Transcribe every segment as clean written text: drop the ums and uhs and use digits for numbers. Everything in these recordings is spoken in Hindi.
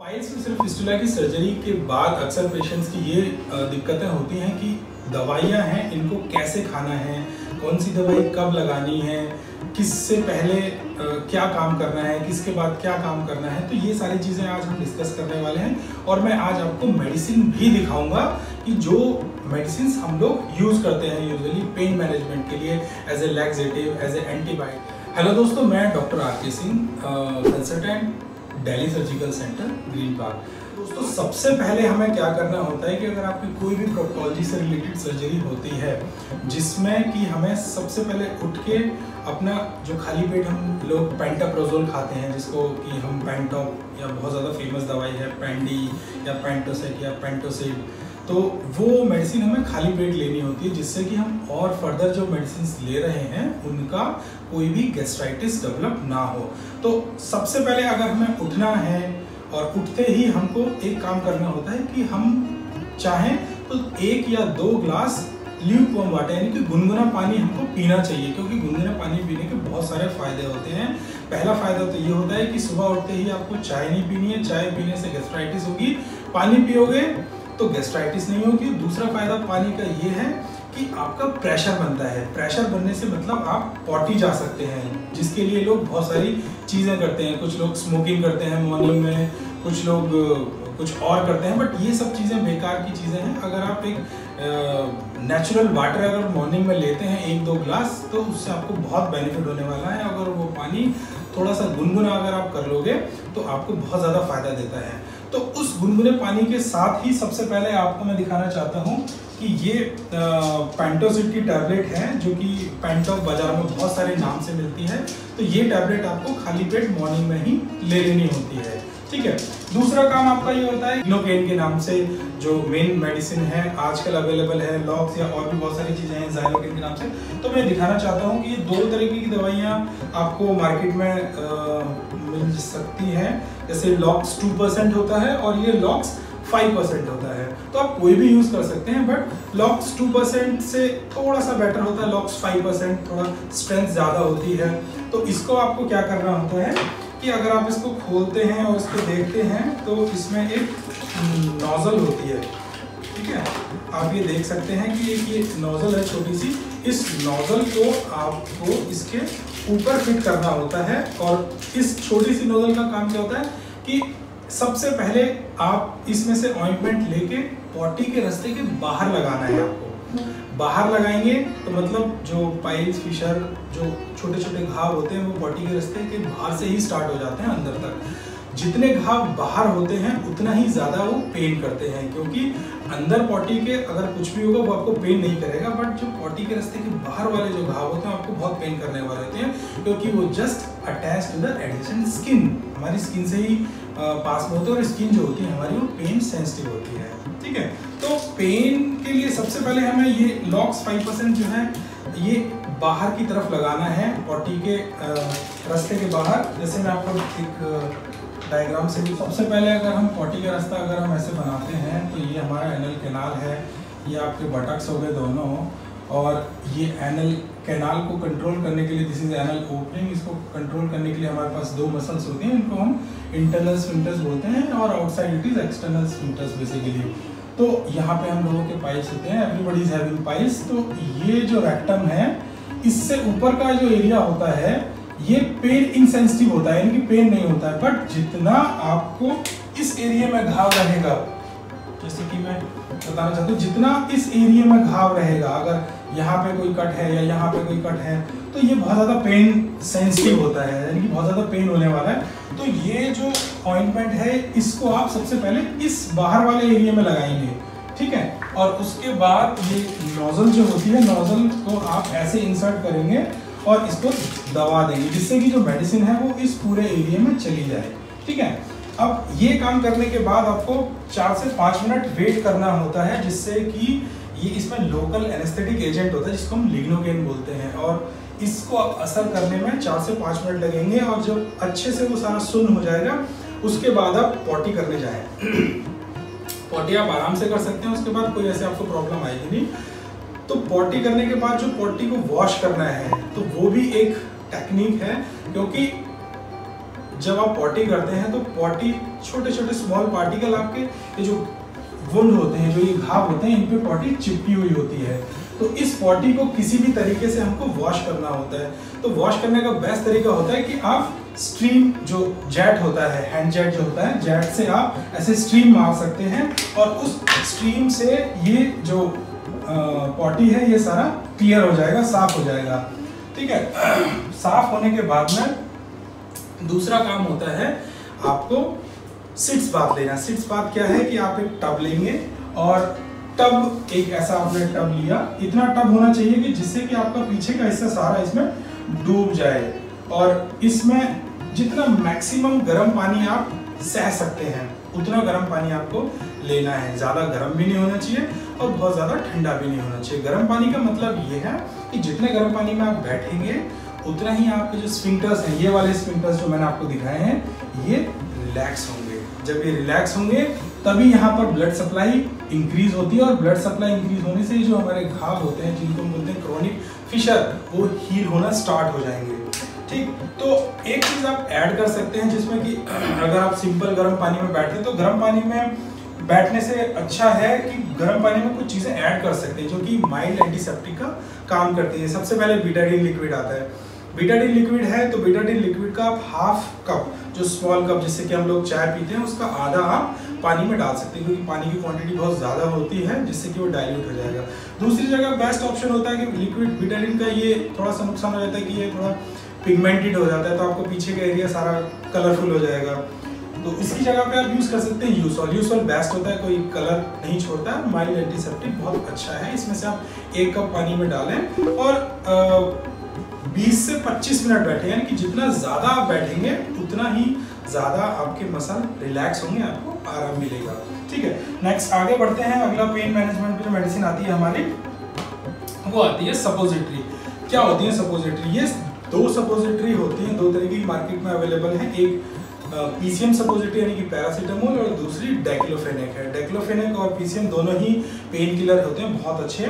पाइल्स में सिर्फ फिस्टुला की सर्जरी के बाद अक्सर पेशेंट्स की ये दिक्कतें होती हैं कि दवाइयाँ हैं, इनको कैसे खाना है, कौन सी दवाई कब लगानी है, किससे पहले क्या काम करना है, किसके बाद क्या काम करना है। तो ये सारी चीज़ें आज हम डिस्कस करने वाले हैं और मैं आज आपको मेडिसिन भी दिखाऊंगा कि जो मेडिसिन हम लोग यूज़ करते हैं यूजुअली पेन मैनेजमेंट के लिए as a laxative, as an antibiotic. Hello दोस्तों, मैं doctor R K. Singh, consultant, Delhi surgical centre, Green Park. दोस्तों, सबसे पहले हमें क्या करना होता है कि अगर आपकी कोई भी प्रोक्टोलॉजी से रिलेटेड सर्जरी होती है जिसमें कि हमें सबसे पहले उठ के अपना जो खाली पेट हम लोग पेंटाप्रोजोल खाते हैं, जिसको कि हम पेंटॉप या बहुत ज़्यादा फेमस दवाई है पेंडी या पेंटोसेट या पेंटोसिड, तो वो मेडिसिन हमें खाली पेट लेनी होती है जिससे कि हम और फर्दर जो मेडिसिन ले रहे हैं उनका कोई भी गैस्ट्राइटिस डेवलप ना हो। तो सबसे पहले अगर हमें उठना है और उठते ही हमको एक काम करना होता है कि हम चाहें तो 1 या 2 ग्लास ल्यूकवार्म वाटर यानी कि गुनगुना पानी हमको पीना चाहिए, क्योंकि गुनगुना पानी पीने के बहुत सारे फायदे होते हैं। पहला फायदा तो ये होता है कि सुबह उठते ही आपको चाय नहीं पीनी है, चाय पीने से गैस्ट्राइटिस होगी, पानी पियोगे तो गैस्ट्राइटिस नहीं होगी। दूसरा फायदा पानी का ये है कि आपका प्रेशर बनता है। प्रेशर बनने से मतलब आप पॉटी जा सकते हैं, जिसके लिए लोग बहुत सारी चीज़ें करते हैं। कुछ लोग स्मोकिंग करते हैं मॉर्निंग में, कुछ लोग कुछ और करते हैं, बट ये सब चीज़ें बेकार की चीज़ें हैं। अगर आप एक नेचुरल वाटर अगर मॉर्निंग में लेते हैं 1-2 ग्लास, तो उससे आपको बहुत बेनिफिट होने वाला है। अगर वो पानी थोड़ा सा गुनगुना अगर आप कर लोगे तो आपको बहुत ज़्यादा फायदा देता है। तो उस गुनगुने पानी के साथ ही सबसे पहले आपको मैं दिखाना चाहता हूँ कि ये पेंटोसिड की टैबलेट है, जो कि पेंटॉप बाजार में बहुत सारे नाम से मिलती है। तो ये टैबलेट आपको खाली पेट मॉर्निंग में ही ले लेनी होती है, ठीक है। दूसरा काम आपका ये होता है लिग्नोकेन के नाम से जो मेन मेडिसिन है आजकल अवेलेबल है, लॉक्स या और भी बहुत सारी चीज़ें हैं ज़ाइलोकेन के नाम से। तो मैं दिखाना चाहता हूँ कि ये 2 तरीके की दवाइयाँ आपको मार्केट में मिल सकती हैं। जैसे लॉक्स 2% होता है और ये लॉक्स 5% होता है। तो आप कोई भी यूज़ कर सकते हैं, बट लॉक्स 2% से थोड़ा सा बेटर होता है, लॉक्स 5% थोड़ा स्ट्रेंथ ज़्यादा होती है। तो इसको आपको क्या करना होता है कि अगर आप इसको खोलते हैं और इसको देखते हैं तो इसमें एक नोजल होती है, ठीक है। आप ये देख सकते हैं कि ये नोजल है छोटी सी। इस नोजल को आपको इसके ऊपर फिट करना होता है और इस छोटी सी नोजल का काम क्या होता है कि सबसे पहले आप इसमें से ऑइंटमेंट लेके पॉटी के रास्ते के बाहर लगाना है। आपको बाहर लगाएंगे तो मतलब जो पाइल्स, फिशर, जो छोटे छोटे घाव होते हैं वो पॉटी के रास्ते के बाहर से ही स्टार्ट हो जाते हैं अंदर तक। जितने घाव बाहर होते हैं उतना ही ज़्यादा वो पेन करते हैं, क्योंकि अंदर पॉटी के अगर कुछ भी होगा वो आपको पेन नहीं करेगा, बट जो पॉटी के रास्ते के बाहर वाले जो घाव होते हैं आपको बहुत पेन करने वाले होते हैं, क्योंकि वो just attach to the adjacent skin, हमारी स्किन से ही पास में होते हैं। और स्किन जो होती है हमारी वो पेन सेंसिटिव होती है, ठीक है। तो पेन के लिए सबसे पहले हमें ये लॉक्स 5% जो है ये बाहर की तरफ लगाना है, पॉटी के रास्ते के बाहर। जैसे मैं आपको एक डायग्राम से भी, सबसे पहले अगर हम पॉटी का रास्ता अगर हम ऐसे बनाते हैं तो ये हमारा एनल कैनाल है, ये आपके बटक्स हो गए दोनों, और ये एनल कैनाल को कंट्रोल करने के लिए दिस इज एनल ओपनिंग, इसको कंट्रोल करने के लिए हमारे पास 2 मसल्स होते हैं, इनको हम इंटरनल स्फिंक्टर्स बोलते हैं और outside it is external sphincters basically. तो यहाँ पे हम लोगों के पाइल्स होते हैं, एवरीबॉडी इज हैविंग पाइल्स। तो ये जो रेक्टम है इससे ऊपर का जो एरिया होता है ये पेन इनसेंसिटिव होता है, यानी कि पेन नहीं होता है, बट जितना आपको इस एरिया में घाव रहेगा, जैसे कि मैं बताना चाहता हूँ, जितना इस एरिया में घाव रहेगा, अगर यहाँ पे कोई कट है या यहाँ पे कोई कट है तो ये बहुत ज़्यादा पेन सेंसिटिव होता है, यानी कि बहुत ज़्यादा पेन होने वाला है। तो ये जो ऑइंटमेंट है इसको आप सबसे पहले इस बाहर वाले एरिया में लगाएंगे, ठीक है। और उसके बाद ये नोजल जो होती है, नोजल को आप ऐसे इंसर्ट करेंगे और इसको दबा देंगे, जिससे कि जो मेडिसिन है वो इस पूरे एरिया में चली जाए, ठीक है। अब ये काम करने के बाद आपको 4 से 5 मिनट वेट करना होता है, जिससे कि ये इसमें लोकल एनेस्थेटिक एजेंट होता है जिसको हम लिग्नोकेन बोलते हैं, और इसको असर करने में 4 से 5 मिनट लगेंगे। और जब अच्छे से वो सारा सुन्न हो जाएगा उसके बाद आप पॉटी करने जाएं। पॉटी आप आराम से कर सकते हैं, उसके बाद कोई ऐसे आपको प्रॉब्लम आएगी नहीं। तो पॉटी करने के बाद जो पॉटी को वॉश करना है तो वो भी एक टेक्निक है, क्योंकि जब आप पॉटी करते हैं तो पॉटी छोटे छोटे स्मॉल पार्टिकल आपके ये जो वुंड होते हैं, जो ये घाव होते हैं, इन पे पॉटी चिपकी हुई होती है। तो इस पॉटी को किसी भी तरीके से हमको वॉश करना होता है। तो वॉश करने का बेस्ट तरीका होता है कि आप स्ट्रीम, जो जेट होता है, हैंड जेट जो होता है, जेट से आप ऐसे स्ट्रीम मार सकते हैं और उस स्ट्रीम से ये जो पॉटी है ये सारा क्लियर हो जाएगा, साफ हो जाएगा। ठीक है, साफ होने के बाद में दूसरा काम होता है आपको सिट्स बाथ लेना। सिट्स बाथ क्या है कि आप एक टब लेंगे और टब, एक ऐसा आपने टब लिया, इतना टब होना चाहिए कि जिससे कि आपका पीछे का हिस्सा सारा इसमें डूब जाए और इसमें जितना मैक्सिमम गर्म पानी आप सह सकते हैं उतना गर्म पानी आपको लेना है। ज़्यादा गर्म भी नहीं होना चाहिए और बहुत ज़्यादा ठंडा भी नहीं होना चाहिए। गर्म पानी का मतलब ये है कि जितने गर्म पानी में आप बैठेंगे उतना ही आपके जो स्फिंक्टर्स हैं, ये वाले स्फिंक्टर्स जो मैंने आपको दिखाए हैं, ये रिलैक्स होंगे। जब ये रिलैक्स होंगे तभी यहाँ पर ब्लड सप्लाई इंक्रीज होती है और ब्लड सप्लाई इंक्रीज होने से जो हमारे घाव होते हैं, जिनको हम बोलते हैं क्रोनिक फिशर, वो हील होना स्टार्ट हो जाएंगे। ठीक, तो एक चीज आप ऐड कर सकते हैं जिसमें कि अगर आप सिंपल गर्म पानी में बैठते हैं तो गर्म पानी में बैठने से अच्छा है कि गर्म पानी में कुछ चीजें ऐड कर सकते हैं जो कि माइल्ड एंटीसेप्टिक का काम करती है। सबसे पहले बीटाडीन लिक्विड आता है। बीटाडीन लिक्विड है तो बीटाडीन लिक्विड का आप हाफ कप, जो स्मॉल कप जिससे कि हम लोग चाय पीते हैं, उसका आधा आप पानी में डाल सकते हैं क्योंकि पानी की क्वांटिटी बहुत ज़्यादा होती है जिससे कि वो डाइल्यूट हो जाएगा। दूसरी जगह बेस्ट ऑप्शन होता है कि लिक्विड बीटाडीन का ये थोड़ा सा नुकसान हो जाता है कि ये थोड़ा पिगमेंटेड हो जाता है, तो आपको पीछे का एरिया सारा कलरफुल हो जाएगा। तो इसकी जगह पे आप यूज़ कर सकते हैं यूसॉल। यूसॉल बेस्ट होता है, कोई कलर नहीं छोड़ता है, माइल्ड एंटीसेप्टिक बहुत अच्छा है। इसमें से आप 1 कप पानी में डालें और 20 से 25 मिनट बैठे, यानी कि जितना ज़्यादा आप बैठेंगे उतना ही ज़्यादा आपके मसल रिलैक्स होंगे, आपको आराम मिलेगा। ठीक है, नेक्स्ट आगे बढ़ते हैं। अगला पेन मैनेजमेंट की जो मेडिसिन आती है हमारी, वो आती है सपोजिटरी। क्या होती है सपोजिटरी? ये 2 सपोजिटरी होती हैं, 2 तरह की मार्केट में अवेलेबल है। एक पीसीएम सपोजिटरी यानी कि पैरासीटामोल और दूसरी डाइक्लोफेनेक है। डाइक्लोफेनेक और पीसीएम दोनों ही पेन किलर होते हैं, बहुत अच्छे।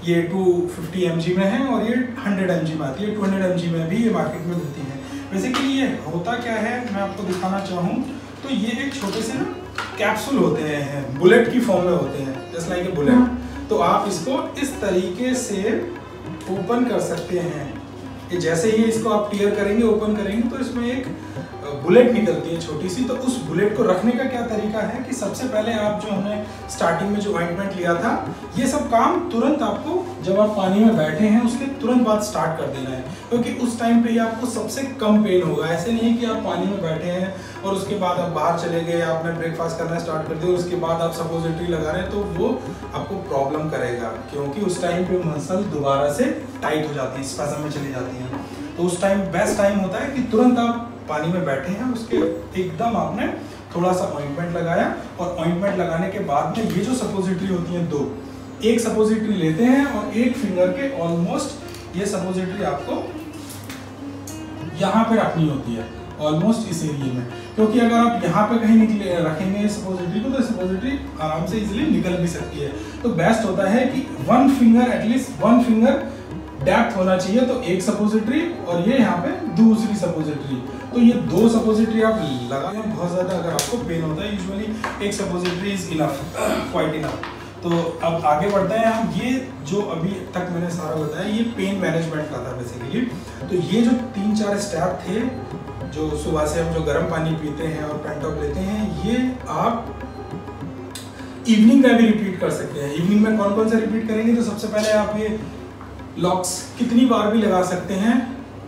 ये 250 mg में है और ये 100 mg में आती है। 200 mg में भी ये मार्केट में मिलती है। बेसिकली ये होता क्या है, मैं आपको दिखाना चाहूँ तो ये एक छोटे से ना कैप्सूल होते हैं, बुलेट की फॉर्म में होते हैं, जस्ट लाइक ए बुलेट। तो आप इसको इस तरीके से ओपन कर सकते हैं। ये जैसे ही इसको आप टीयर करेंगे, ओपन करेंगे, तो इसमें एक बुलेट निकलती है छोटी सी। तो उस बुलेट को रखने का क्या तरीका है कि सबसे पहले आप जो हमने स्टार्टिंग में जो ऑइंटमेंट लिया था, ये सब काम तुरंत आपको जब आप पानी में बैठे हैं उसके तुरंत बाद स्टार्ट कर देना है, क्योंकि उस टाइम पे ही आपको सबसे कम पेन होगा। ऐसे नहीं कि आप पानी में बैठे हैं और उसके बाद आप बाहर चले गए, आपने ब्रेकफास्ट करना स्टार्ट कर दिया और उसके बाद आप सपोजिटरी लगा रहे हैं, तो वो आपको प्रॉब्लम करेगा, क्योंकि उस टाइम पे मसल दोबारा से टाइट हो जाती है, स्पैज़म में चली जाती हैं। तो उस टाइम बेस्ट टाइम होता है कि तुरंत आप पानी में बैठे हैं, उसके एकदम आपने थोड़ा सा ऑइंटमेंट लगाया और ऑइंटमेंट लगाने के बाद में ये जो सपोजिटरी होती हैं 2, एक सपोजिटरी लेते हैं और एक फिंगर के ऑलमोस्ट ये सपोजिटरी आपको यहाँ पे रखनी होती है, ऑलमोस्ट इस एरिया में, क्योंकि अगर आप यहाँ पे कहीं निकले रखेंगे सपोजिटरी को तो सपोजिटरी आराम से इजीली निकल भी सकती है। तो बेस्ट होता है कि 1 फिंगर, एटलीस्ट 1 फिंगर डेप्थ होना चाहिए। तो एक सपोजिटरी और ये यहाँ पे दूसरी सपोजिटरी, तो ये 2 सपोजिटरी आप लगाएं। बहुत ज़्यादा अगर आपको पेन होता है, यूजुअली एक suppository is enough, quite enough. तो अब आगे बढ़ते हैं हम। ये जो अभी तक मैंने सारा बताया ये पेन मैनेजमेंट का था बेसिकली। तो ये जो 3-4 स्टेप थे, जो सुबह से हम जो गर्म पानी पीते हैं और पेंटॉप लेते हैं, ये आप इवनिंग में भी रिपीट कर सकते हैं। इवनिंग में कौन कौन सा रिपीट करेंगे? तो सबसे पहले आप ये लॉक्स कितनी बार भी लगा सकते हैं,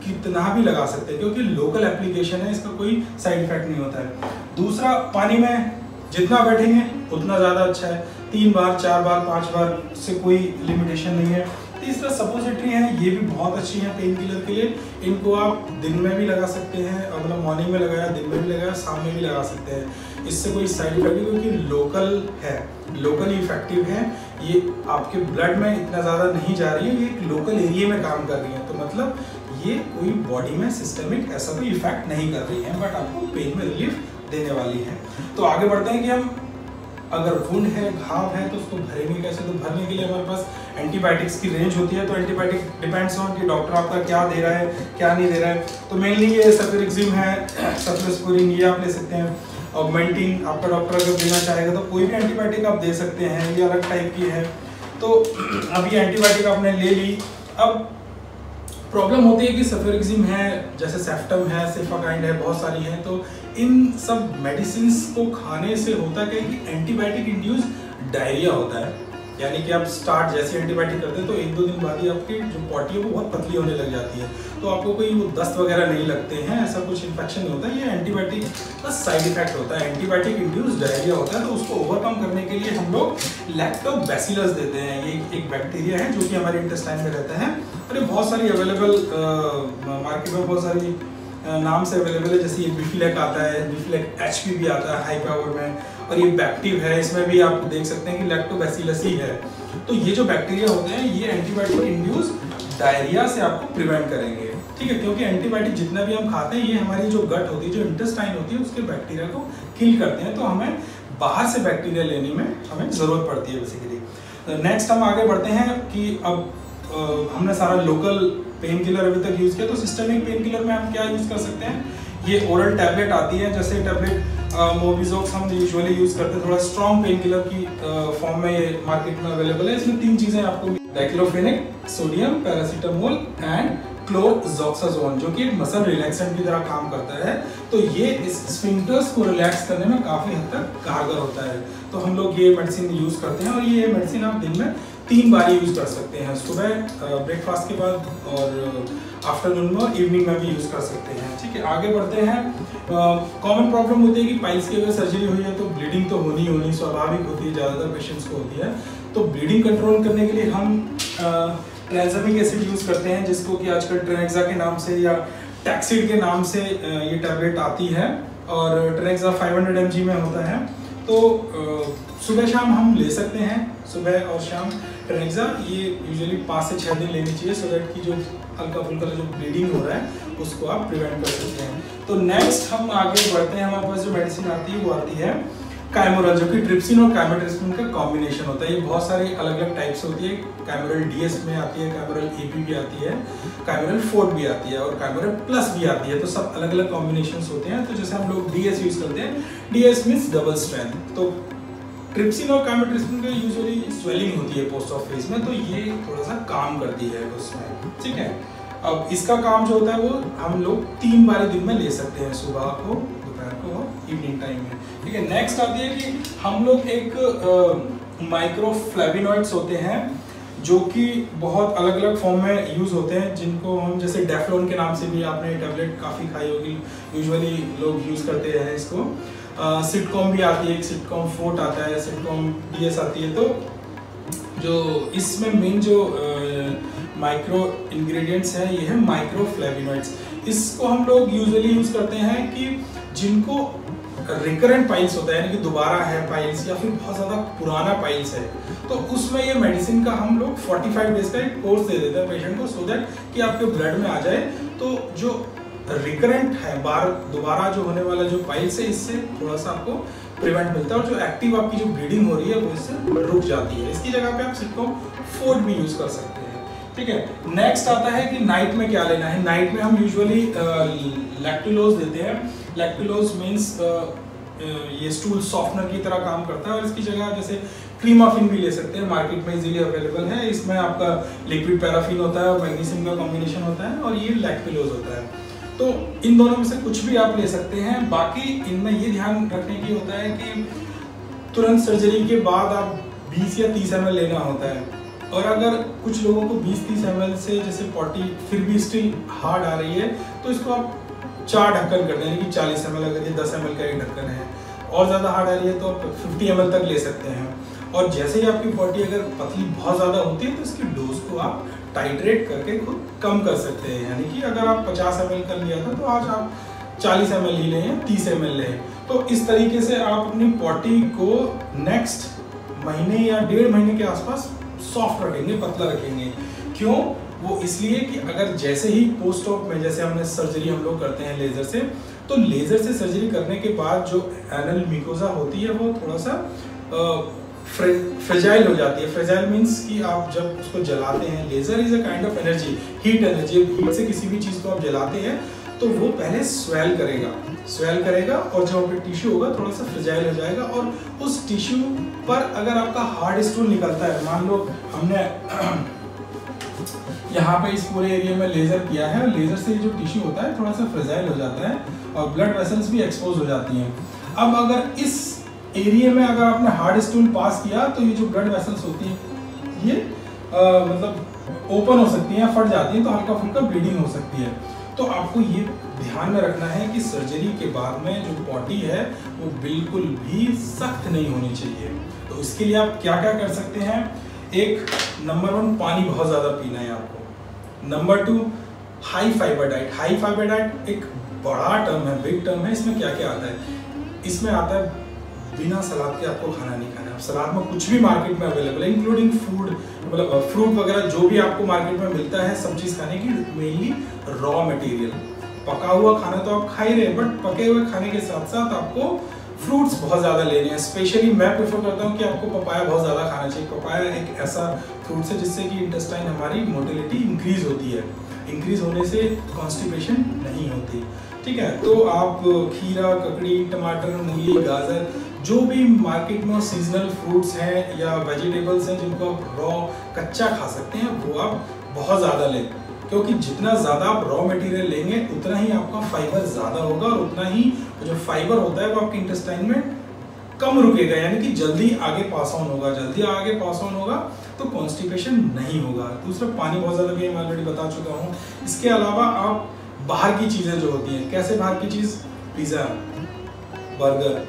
कितना भी लगा सकते हैं, क्योंकि लोकल एप्लीकेशन है, इसका कोई साइड इफेक्ट नहीं होता है। दूसरा, पानी में जितना बैठेंगे उतना ज़्यादा अच्छा है। 3 बार, 4 बार, 5 बार से कोई लिमिटेशन नहीं है। तीसरा, सपोजिटरी है, ये भी बहुत अच्छी है पेन किलर के लिए। इनको आप दिन में भी लगा सकते हैं, मतलब मॉर्निंग में लगाया, दिन में भी लगाया, शाम में भी लगा सकते हैं। इससे कोई साइड इफेक्ट नहीं, क्योंकि लोकल है, लोकली इफेक्टिव है। ये आपके ब्लड में इतना ज़्यादा नहीं जा रही है, ये एक लोकल एरिया में काम कर रही है। तो मतलब ये कोई बॉडी में सिस्टमिक ऐसा कोई इफेक्ट नहीं कर रही है, बट आपको पेन में रिलीफ देने वाली है। तो आगे बढ़ते हैं कि हम अगर वुंड है, घाव है, तो उसको भरेंगे कैसे? तो भरने के लिए हमारे पास एंटीबायोटिक्स की रेंज होती है। तो एंटीबायोटिक डिपेंड्स ऑन कि डॉक्टर आपका क्या दे रहा है, क्या नहीं दे रहा है। तो मेनली ये सेफेरिक्सिम है, सेफलोस्पोरिन, ये आप ले सकते हैं। ऑगमेंटिन आपका डॉक्टर अगर देना चाहेगा तो कोई भी एंटीबायोटिक आप दे सकते हैं, ये अलग टाइप की है। तो अभी एंटीबायोटिक आपने ले ली। अब प्रॉब्लम होती है कि सेफेरिक्सिम है, जैसे सेफ्टम है, सेफाकाइंड है, बहुत सारी हैं। तो इन सब मेडिसिन को खाने से होता क्या है कि एंटीबायोटिक इंड्यूस डायरिया होता है। यानी कि आप स्टार्ट जैसे एंटीबायोटिक करते हैं तो 1-2 दिन बाद ही आपकी जो पॉटी है वो बहुत पतली होने लग जाती है। तो आपको कोई वो दस्त वगैरह नहीं लगते हैं, ऐसा कुछ इन्फेक्शन नहीं होता। ये एंटीबायोटिक का साइड इफेक्ट होता है, एंटीबायोटिक इंड्यूस डायरिया होता है। तो उसको ओवरकम करने के लिए हम लोग लैक्टोबैसिलस देते हैं। ये एक बैक्टीरिया है जो कि हमारे इंटेस्टाइन में रहता है और ये बहुत सारी अवेलेबल मार्केट में बहुत सारी नाम से अवेलेबल है। जैसे ये बिफिलेक आता है, बिफिलेक एचपी भी आता है हाई पावर में, और ये बैक्टिव है, इसमें भी आप देख सकते हैं कि लैक्टोबैसिलस ही है। तो ये जो बैक्टीरिया होते हैं ये एंटीबायोटिक इंड्यूस डायरिया से आपको प्रिवेंट करेंगे, ठीक है। क्योंकि एंटीबायोटिक जितना भी हम खाते हैं ये हमारी जो गट होती है, जो इंटेस्टाइन होती है, उसके बैक्टीरिया को किल करते हैं। तो हमें बाहर से बैक्टीरिया लेने में हमें जरूरत पड़ती है बेसिकली। नेक्स्ट हम आगे बढ़ते हैं कि अब हमने सारा लोकल पेन किलर अभी तक यूज किया, तो सिस्टमिक पेन किलर में हम क्या यूज कर सकते हैं? ये ओरल टैबलेट आती है, जैसे टैबलेट मोबिजोक्स हम यूजुअली यूज करते हैं, थोड़ा स्ट्रॉन्ग पेन किलर की फॉर्म में ये मार्केट में अवेलेबल है। इसमें 3 चीजें आपको, डाइक्लोफेनेक, सोडियम पैरासीटामोल एंड क्लोरजोक्साजोन, जो कि एक मसल रिलैक्सेंट की तरह काम करता है। तो ये इस स्फिंक्टर्स को रिलैक्स करने में काफी हद तक कारगर होता है। तो हम लोग ये मेडिसिन यूज करते हैं और ये मेडिसिन आप दिन में 3 बार यूज कर सकते हैं, सुबह ब्रेकफास्ट के बाद और आफ्टरनून में और इवनिंग में भी यूज कर सकते हैं, ठीक है। आगे बढ़ते हैं। कॉमन प्रॉब्लम होती है कि पाइल्स की अगर सर्जरी हुई है तो ब्लीडिंग तो होनी स्वाभाविक होती है, ज़्यादातर पेशेंट्स को होती है। तो ब्लीडिंग कंट्रोल करने के लिए हम ट्रांसएमिक एसिड यूज करते हैं, जिसको कि आजकल ट्रेनेक्सा के नाम से या टैक्सिड के नाम से ये टैबलेट आती है और ट्रेनेक्सा 500 mg में होता है। तो सुबह शाम हम ले सकते हैं, सुबह और शाम ट्रेनेक्सा। ये यूजुअली 5 से 6 दिन लेनी चाहिए, सो दैट की जो हल्का फुल्का जो ब्लीडिंग हो रहा है उसको आप प्रिवेंट कर सकते हैं। तो नेक्स्ट हम आगे बढ़ते हैं। हमारे पास जो मेडिसिन आती है वो आती है कैमोरल, जो कि ट्रिप्सिन और कैमोट्रिप्सिन का कॉम्बिनेशन होता है। ये बहुत सारी अलग अलग टाइप्स होती है। कैमोरल डीएस में आती है, कैमोरल एपी भी आती है, कैमोरल फोर्ट भी आती है और कैमोरल प्लस भी आती है। तो सब अलग अलग कॉम्बिनेशंस होते हैं। तो जैसे हम लोग डीएस यूज करते हैं, डीएस मीन्स डबल स्ट्रेंथ। तो ट्रिप्सिन और कैमोट्रिप्सिन का यूजुअली स्वेलिंग होती है पोस्ट ऑफ फेज में, तो ये थोड़ा सा काम करती है उसमें, ठीक है। अब इसका काम जो होता है वो हम लोग 3 बार दिन में ले सकते हैं, सुबह को, दोपहर को और इवनिंग टाइम में, ठीक है। नेक्स्ट आती है कि हम लोग एक माइक्रोफ्लेविनॉइड्स होते हैं जो कि बहुत अलग अलग फॉर्म में यूज होते हैं, जिनको हम जैसे डेफ्लोन के नाम से भी आपने टैबलेट काफ़ी खाई होगी, यूजुअली लोग यूज करते हैं इसको। सिटकॉम भी आती है, एक सिटकॉम फोर्ट आता है, सिटकॉम डीएस आती है। तो जो इसमें मेन जो माइक्रो इंग्रेडिएंट्स है ये है माइक्रोफ्लेविनॉइड्स। इसको हम लोग यूजुअली यूज करते हैं कि जिनको रिकरेंट पाइल्स होता है, यानी कि दोबारा है पाइल्स या फिर बहुत ज़्यादा पुराना पाइल्स है, तो उसमें ये मेडिसिन का हम लोग 45 डेज का एक कोर्स दे देते हैं पेशेंट को, सो दैट कि आपके ब्लड में आ जाए। तो जो रिकरेंट है, दोबारा जो होने वाला जो पाइल्स है, इससे थोड़ा सा आपको प्रिवेंट मिलता है और जो एक्टिव आपकी जो ब्लीडिंग हो रही है वो इससे रुक जाती है। इसकी जगह पे आप सिटकॉम फोर्ट भी यूज कर सकते हैं, ठीक है। नेक्स्ट आता है कि नाइट में क्या लेना है। नाइट में हम यूजुअली लैक्टुलोज देते हैं। लैक्टुलोज मीन्स ये स्टूल सॉफ्टनर की तरह काम करता है और इसकी जगह जैसे क्रीमाफिन भी ले सकते हैं, मार्केट में इजीली अवेलेबल है। इसमें आपका लिक्विड पैराफिन होता है और मैग्नीशियम का कॉम्बिनेशन होता है और ये लैक्टुलोज होता है। तो इन दोनों में से कुछ भी आप ले सकते हैं। बाकी इनमें ये ध्यान रखने की होता है कि तुरंत सर्जरी के बाद आप 20 या 30 ml लेना होता है। और अगर कुछ लोगों को 20-30 ml से जैसे पॉटी फिर भी स्टिल हार्ड आ रही है तो इसको आप 4 ढक्कन कर दें, यानी कि 40 ml, अगर ये 10 ml का एक ढक्कन है। और ज़्यादा हार्ड आ रही है तो आप 50 ml तक ले सकते हैं। और जैसे ही आपकी पॉटी अगर पतली बहुत ज़्यादा होती है तो इसकी डोज को आप टाइट्रेट करके खुद कम कर सकते हैं। यानी कि अगर आप 50 ml कर लिया था तो आज आप 40 ml ही लें या 30 ml लें। तो इस तरीके से आप अपनी पॉटी को नेक्स्ट महीने या 1.5 महीने के आसपास सॉफ्ट रखेंगे, पतला रखेंगे। क्यों? वो इसलिए कि अगर जैसे ही पोस्ट ऑप में, जैसे हमने सर्जरी हम लोग करते हैं लेजर से, तो लेजर से सर्जरी करने के बाद जो एनल म्यूकोसा होती है वो थोड़ा सा फ्रेजाइल हो जाती है। फ्रेजाइल मीन्स कि आप जब उसको जलाते हैं, laser is a kind of energy, heat energy. Heat से किसी भी चीज़ को आप जलाते हैं तो वो पहले स्वेल करेगा और जब पे टिश्यू होगा थोड़ा सा फ्रेजाइल हो जाएगा, और उस टिश्यू पर अगर आपका हार्ड स्टूल निकलता है, मान लो हमने यहाँ पे इस पूरे एरिया में लेजर किया है, और लेजर से जो टिश्यू होता है थोड़ा सा फ्रेजाइल हो जाता है और ब्लड वेसल्स भी एक्सपोज हो जाती हैं। अब अगर इस एरिया में अगर आपने हार्ड स्टूल पास किया तो ये जो ब्लड वेसल्स होती हैं ये मतलब ओपन हो सकती हैं, फट जाती हैं, तो हल्का फुल्का ब्लीडिंग हो सकती है। तो आपको ये ध्यान में रखना है कि सर्जरी के बाद में जो पॉटी है वो बिल्कुल भी सख्त नहीं होनी चाहिए। तो इसके लिए आप क्या क्या कर सकते हैं? एक, नंबर 1 पानी बहुत ज़्यादा पीना है आपको। Number 2 high fibre diet. High fibre diet एक बड़ा टर्म है, बिग टर्म है। इसमें क्या क्या आता है? इसमें आता है बिना सलाद के आपको खाना नहीं खाना है। सलाद में कुछ भी मार्केट में अवेलेबल है, इंक्लूडिंग फूड, मतलब फ्रूट वगैरह जो भी आपको मार्केट में मिलता है सब चीज़ खाने की, मेनली रॉ मटेरियल। पका हुआ खाना तो आप खा ही रहे हैं, बट पके हुए खाने के साथ साथ आपको फ्रूट्स बहुत ज़्यादा लेने हैं। स्पेशली मैं प्रेफर करता हूँ कि आपको पपाया बहुत ज़्यादा खाना चाहिए। पपाया एक ऐसा फ्रूट्स है जिससे कि इंटेस्टाइन हमारी मोटिलिटी इंक्रीज होती है। इंक्रीज होने से कॉन्स्टिपेशन नहीं होती। ठीक है, तो आप खीरा, ककड़ी, टमाटर, मूली, गाजर, जो भी मार्केट में सीजनल फ्रूट्स हैं या वेजिटेबल्स हैं जिनको आप रॉ कच्चा खा सकते हैं वो आप बहुत ज़्यादा लें, क्योंकि जितना ज़्यादा आप रॉ मटेरियल लेंगे उतना ही आपका फाइबर ज़्यादा होगा, और उतना ही जो फाइबर होता है वो आपके इंटेस्टाइन में कम रुकेगा, यानी कि जल्दी आगे पास ऑन होगा। जल्दी आगे पास ऑन होगा तो कॉन्स्टिपेशन नहीं होगा। दूसरा, पानी बहुत ज़्यादा भी मैं ऑलरेडी बता चुका हूँ। इसके अलावा आप बाहर की चीज़ें जो होती हैं, कैसे बाहर की चीज़? पिज़्ज़ा, बर्गर,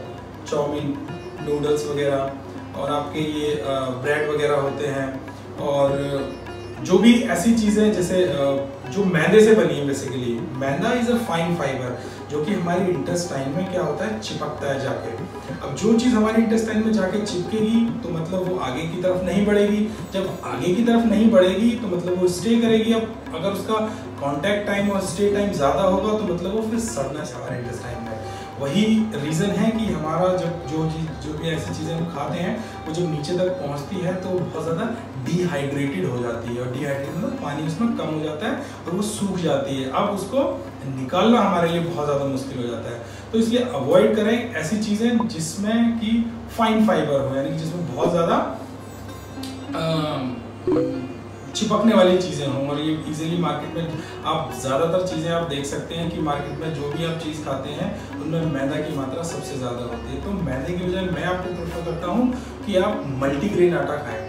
चाउमीन, नूडल्स वगैरह, और आपके ये ब्रेड वगैरह होते हैं, और जो भी ऐसी चीज़ें जैसे जो मैदे से बनी है। Basically maida is a fine fibre जो कि हमारी इंटेस्टाइन में क्या होता है, चिपकता है जाके। अब जो चीज़ हमारी इंटेस्टाइन में जाके चिपकेगी तो मतलब वो आगे की तरफ नहीं बढ़ेगी। जब आगे की तरफ नहीं बढ़ेगी तो मतलब वो स्टे करेगी। अब अगर उसका कांटेक्ट टाइम और स्टे टाइम ज़्यादा होगा तो मतलब वो फिर सड़ना है हमारे इंटेस्टाइन में। वही रीज़न है कि हमारा जब जो भी ऐसी चीज़ें हम खाते हैं वो जब नीचे तक पहुंचती है तो बहुत ज़्यादा डिहाइड्रेटेड हो जाती है, और डिहाइड्रेटेड मतलब पानी उसमें कम हो जाता है और वो सूख जाती है। अब उसको निकालना हमारे लिए बहुत ज़्यादा मुश्किल हो जाता है। तो इसलिए अवॉइड करें ऐसी चीज़ें जिसमें कि फाइन फाइबर हो, यानी कि जिसमें बहुत ज़्यादा चिपकने वाली चीज़ें हों। और ये इजीली मार्केट में आप ज़्यादातर चीज़ें आप देख सकते हैं कि मार्केट में जो भी आप चीज़ खाते हैं उनमें मैदा की मात्रा सबसे ज़्यादा होती है। तो मैदे की बजाय मैं आपको प्रेफर करता हूँ कि आप मल्टीग्रेन आटा खाएं।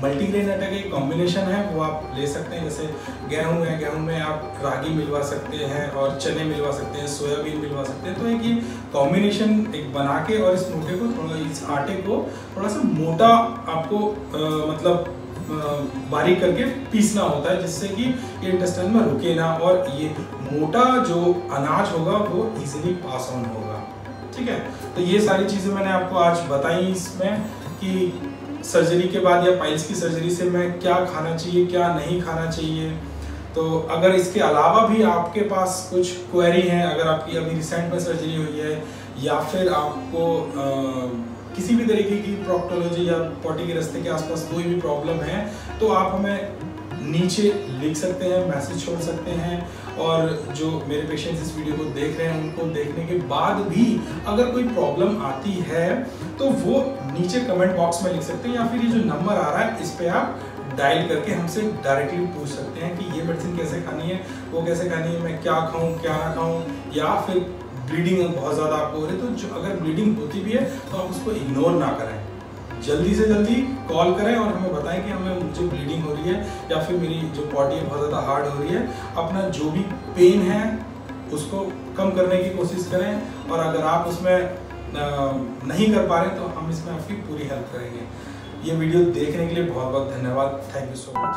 मल्टीग्रेन आटा का एक कॉम्बिनेशन है वो आप ले सकते हैं, जैसे गेहूँ है, गेहूँ में आप रागी मिलवा सकते हैं और चने मिलवा सकते हैं, सोयाबीन मिलवा सकते हैं। तो एक ये कॉम्बिनेशन एक बना के और इस मोटे को थोड़ा, इस आटे को थोड़ा सा मोटा आपको मतलब बारीक करके पीसना होता है, जिससे कि ये इंटेस्टाइन में रुके ना, और ये मोटा जो अनाज होगा वो इजीली पास ऑन होगा। ठीक है, तो ये सारी चीज़ें मैंने आपको आज बताई इसमें कि सर्जरी के बाद या पाइल्स की सर्जरी से मैं क्या खाना चाहिए, क्या नहीं खाना चाहिए। तो अगर इसके अलावा भी आपके पास कुछ क्वेरी है, अगर आपकी अभी रिसेंट में सर्जरी हुई है या फिर आपको किसी भी तरीके की प्रोक्टोलॉजी या पॉटी के रास्ते के आसपास कोई भी प्रॉब्लम है तो आप हमें नीचे लिख सकते हैं, मैसेज छोड़ सकते हैं। और जो मेरे पेशेंट्स इस वीडियो को देख रहे हैं उनको देखने के बाद भी अगर कोई प्रॉब्लम आती है तो वो नीचे कमेंट बॉक्स में लिख सकते हैं, या फिर ये जो नंबर आ रहा है इस पर आप डायल करके हमसे डायरेक्टली पूछ सकते हैं कि ये मेडिसिन कैसे खानी है, वो कैसे खानी है, मैं क्या खाऊं क्या ना खाऊं, या फिर ब्लीडिंग बहुत ज़्यादा आपको हो रही है तो जो अगर ब्लीडिंग होती भी है तो आप उसको इग्नोर ना करें, जल्दी से जल्दी कॉल करें और हमें बताएं कि मुझे ब्लीडिंग हो रही है या फिर मेरी जो बॉडी है बहुत ज़्यादा हार्ड हो रही है। अपना जो भी पेन है उसको कम करने की कोशिश करें, और अगर आप उसमें नहीं कर पा रहे तो हम इसमें आपकी पूरी हेल्प करेंगे। ये वीडियो देखने के लिए बहुत बहुत धन्यवाद। Thank you so much.